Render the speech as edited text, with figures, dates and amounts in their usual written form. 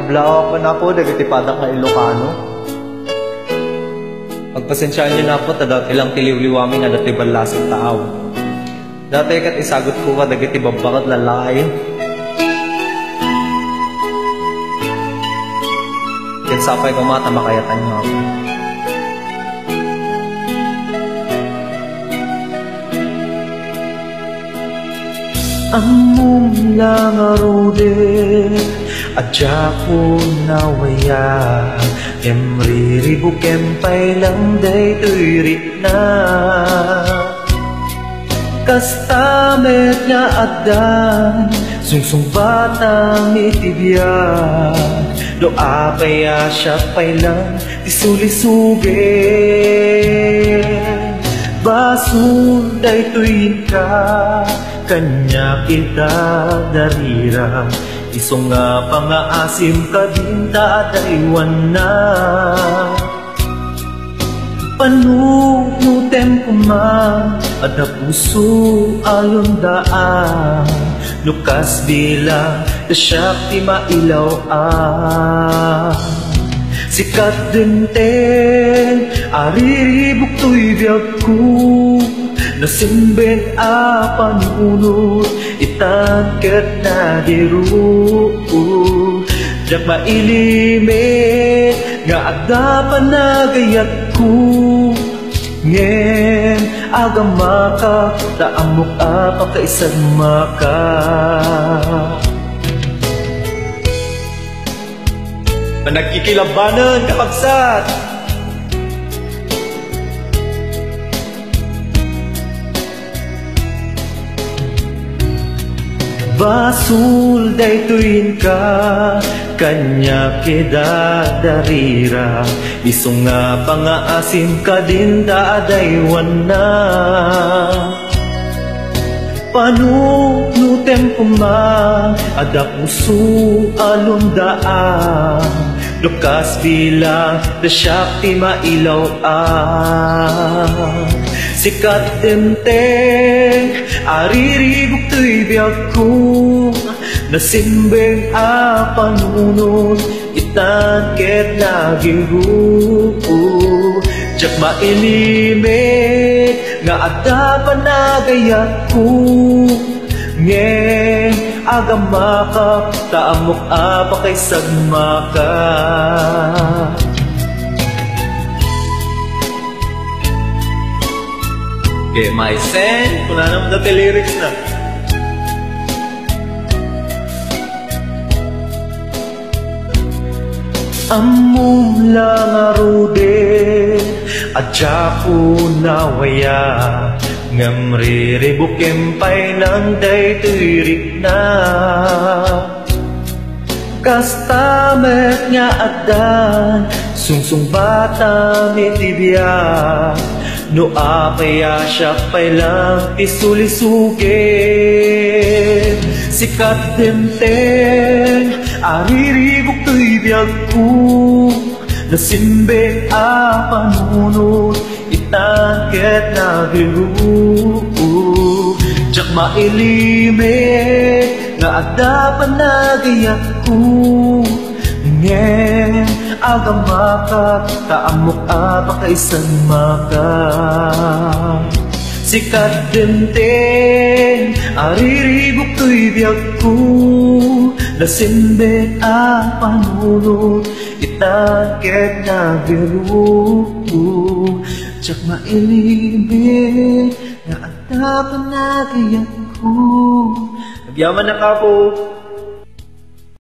Kablao pa na po, dagatipadak na Ilocano. Pagpasensyaan niyo na po, tadat ilang tiliw-liwami na dati balasang taaw. Dati kat isagot ko ka, dagati babakat lalaki. Kinsapay ko mata makayatan niyo ako. Among lang arode adya ko nawaya emriribu kempay lang day tuirit na kastamet nga adan sungsung batang itibiyag doa kaya siya pailang isulisuge basun day tuin ka kanya kita darira isong nga pangaasim ka din taadaywan na panunutem ko man ada puso alon daan lukas bilang kasyakti mailaw sikat dinten ariribok to'y biyag ko nasimbeng panunod itangkat na diru jak mailimit nga agapan na gayat ko ngem agamaka taamok pakaisag maka Panagkikilabanan kapagsat basul day tuin ka kanya keda darira isong nga pangaasim ka din daadaywan na panunutem ko man ada puso alon daan lukas bilang dasyakti mailaw sikat denteng ariribok to'y biyag ko nasimbeng panunod itangket na giru jak mailimit nga adapan na gayat ko ngem agamaka taamok pakaisag maka Okay, my sen, kung na naman dati lyrics na. Among lang arode adya ko nawaya ngamriribok kempay ng day tuirik na kastamet nga adan sungsung bata mitibiyag no apaya siya pailang isulisuge sikat denteng ariribok to'y biyag ko nasimbeng panunod itangket na biru jak mailimit nga adapan na gayak ko ngem agamaka taamok pakaisag maka sikat denteng ariribok to'y biyag ko nasimbeng panunod itangket na biru jak mailimit nga adapan na gayak ko Nagyaman na ka po.